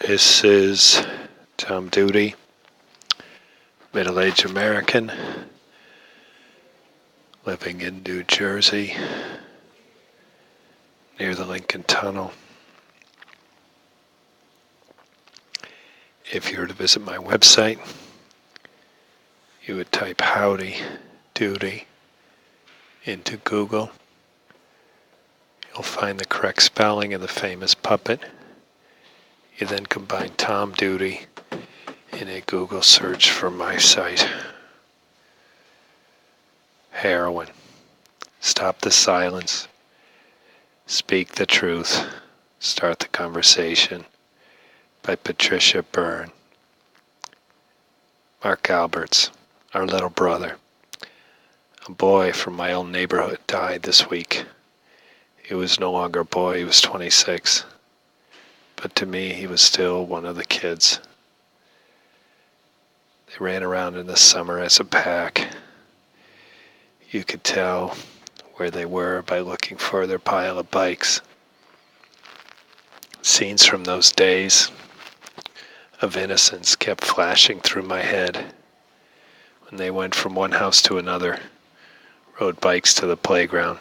This is Tom Doody, middle-aged American, living in New Jersey, near the Lincoln Tunnel. If you were to visit my website, you would type Howdy Doody into Google. You'll find the correct spelling of the famous puppet. You then combine Tom Doody in a Google search for my site. Heroin. Stop the silence. Speak the truth. Start the conversation. By Patricia Byrne. Marc Alberts, our little brother. A boy from my old neighborhood died this week. He was no longer a boy, he was 26. But to me, he was still one of the kids. They ran around in the summer as a pack. You could tell where they were by looking for their pile of bikes. Scenes from those days of innocence kept flashing through my head. When they went from one house to another, rode bikes to the playground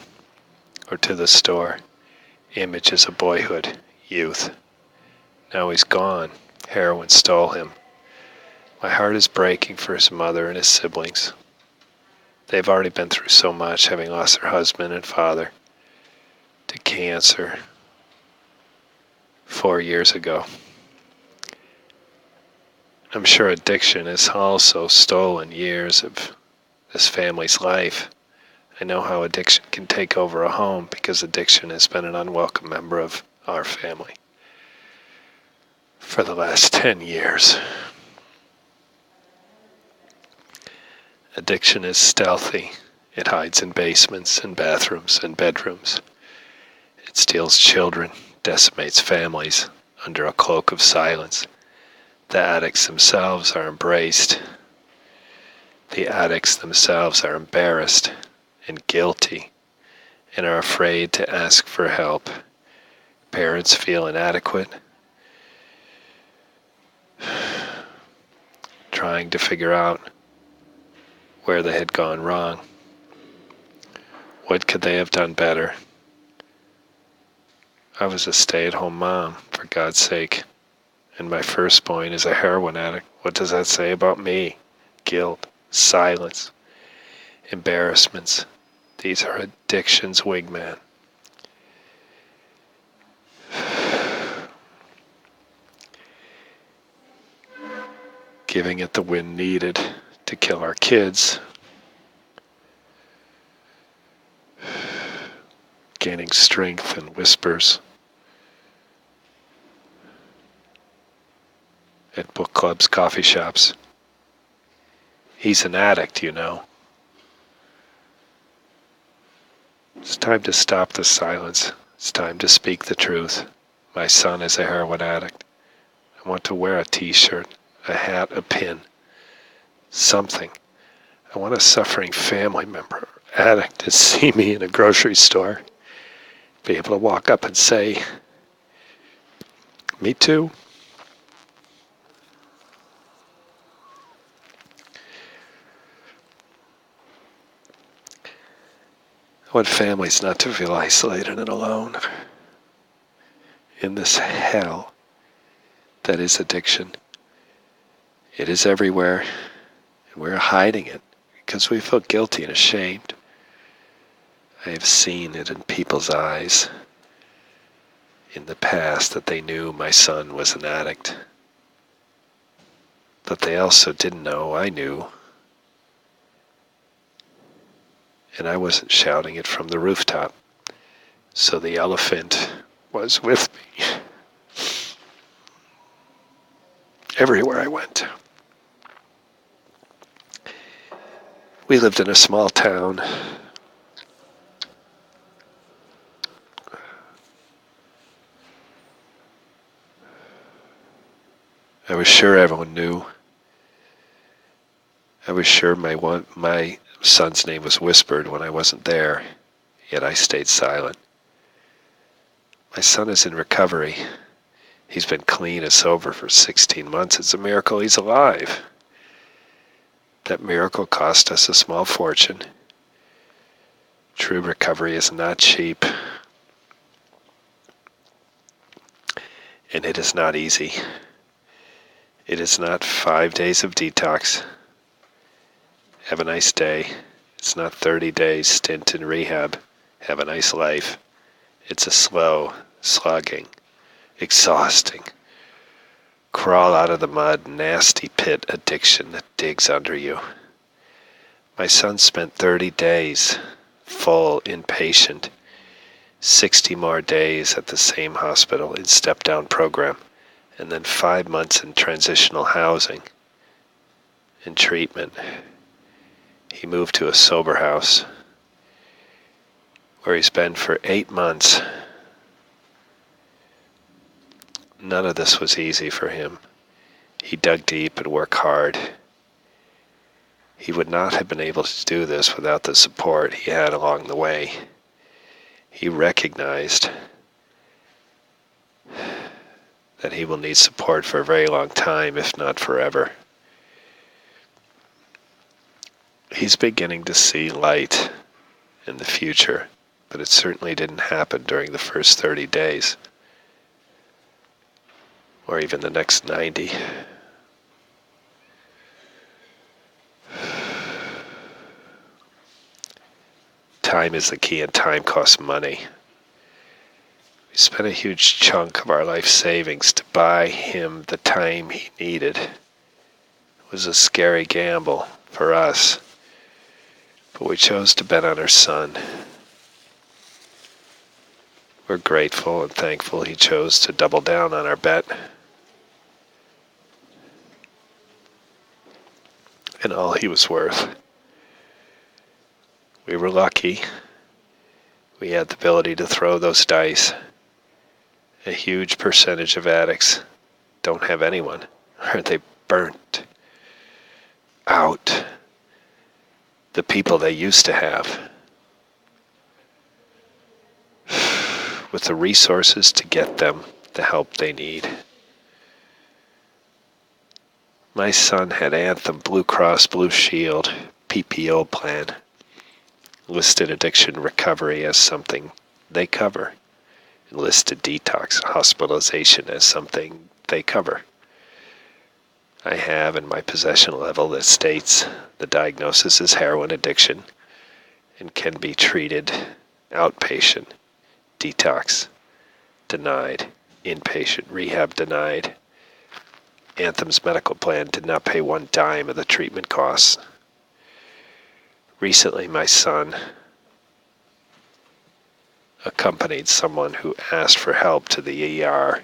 or to the store. Images of boyhood, youth. Now he's gone. Heroin stole him. My heart is breaking for his mother and his siblings. They've already been through so much, having lost their husband and father to cancer 4 years ago. I'm sure addiction has also stolen years of this family's life. I know how addiction can take over a home because addiction has been an unwelcome member of our family for the last 10 years. Addiction is stealthy. It hides in basements and bathrooms and bedrooms. It steals children, decimates families under a cloak of silence. The addicts themselves are embraced. The addicts themselves are embarrassed and guilty and are afraid to ask for help. Parents feel inadequate, trying to figure out where they had gone wrong. What could they have done better? I was a stay-at-home mom, for God's sake, and my firstborn is a heroin addict. What does that say about me? Guilt, silence, embarrassments. These are addiction's wingmen. Giving it the wind needed to kill our kids. Gaining strength and whispers. At book clubs, coffee shops. He's an addict, you know. It's time to stop the silence. It's time to speak the truth. My son is a heroin addict. I want to wear a t-shirt, a hat, a pin, something. I want a suffering family member, addict, to see me in a grocery store, be able to walk up and say, "Me too." I want families not to feel isolated and alone in this hell that is addiction. It is everywhere, and we're hiding it because we feel guilty and ashamed. I have seen it in people's eyes in the past that they knew my son was an addict, but they also didn't know I knew. And I wasn't shouting it from the rooftop. So the elephant was with me everywhere I went. We lived in a small town. I was sure everyone knew. I was sure my son's name was whispered when I wasn't there, yet I stayed silent. My son is in recovery. He's been clean and sober for 16 months. It's a miracle he's alive. That miracle cost us a small fortune. True recovery is not cheap. And it is not easy. It is not 5 days of detox. Have a nice day. It's not 30 days stint in rehab. Have a nice life. It's a slow, slogging, exhausting, crawl out of the mud, nasty pit addiction that digs under you. My son spent 30 days, full inpatient, 60 more days at the same hospital in step-down program, and then 5 months in transitional housing and treatment. He moved to a sober house where he's been for 8 months. None of this was easy for him. He dug deep and worked hard. He would not have been able to do this without the support he had along the way. He recognized that he will need support for a very long time, if not forever. He's beginning to see light in the future, but it certainly didn't happen during the first 30 days, or even the next 90. Time is the key, and time costs money. We spent a huge chunk of our life savings to buy him the time he needed. It was a scary gamble for us, but we chose to bet on our son. We're grateful and thankful he chose to double down on our bet. And all he was worth. We were lucky. We had the ability to throw those dice. A huge percentage of addicts don't have anyone, or they burnt out the people they used to have with the resources to get them the help they need. My son had Anthem, Blue Cross Blue Shield, PPO plan, listed addiction recovery as something they cover, and listed detox, hospitalization as something they cover. I have in my possession level that states the diagnosis is heroin addiction and can be treated outpatient, detox denied, inpatient rehab denied. Anthem's medical plan did not pay one dime of the treatment costs. Recently, my son accompanied someone who asked for help to the ER.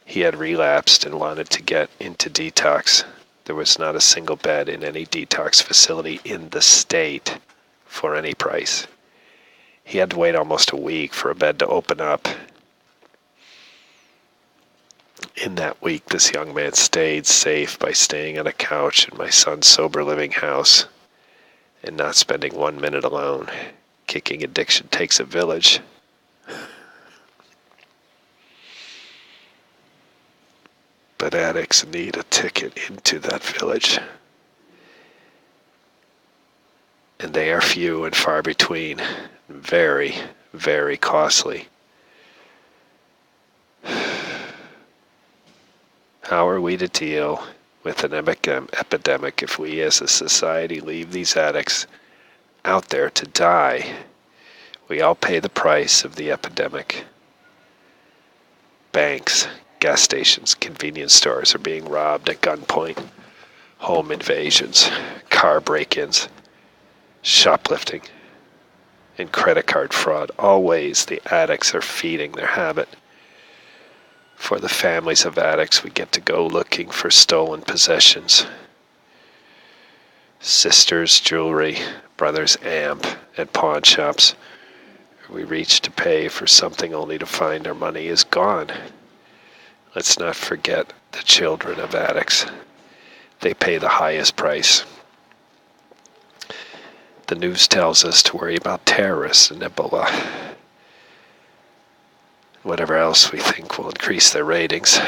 He had relapsed and wanted to get into detox. There was not a single bed in any detox facility in the state for any price. He had to wait almost a week for a bed to open up. In that week, this young man stayed safe by staying on a couch in my son's sober living house and not spending 1 minute alone. Kicking addiction takes a village. But addicts need a ticket into that village. And they are few and far between. Very, very costly. How are we to deal with an epidemic if we as a society leave these addicts out there to die? We all pay the price of the epidemic. Banks, gas stations, convenience stores are being robbed at gunpoint. Home invasions, car break-ins, shoplifting, and credit card fraud. All ways the addicts are feeding their habit. For the families of addicts, we get to go looking for stolen possessions. Sisters' jewelry, brothers' amp at pawn shops. We reach to pay for something only to find our money is gone. Let's not forget the children of addicts. They pay the highest price. The news tells us to worry about terrorists and Ebola. whatever else we think will increase their ratings.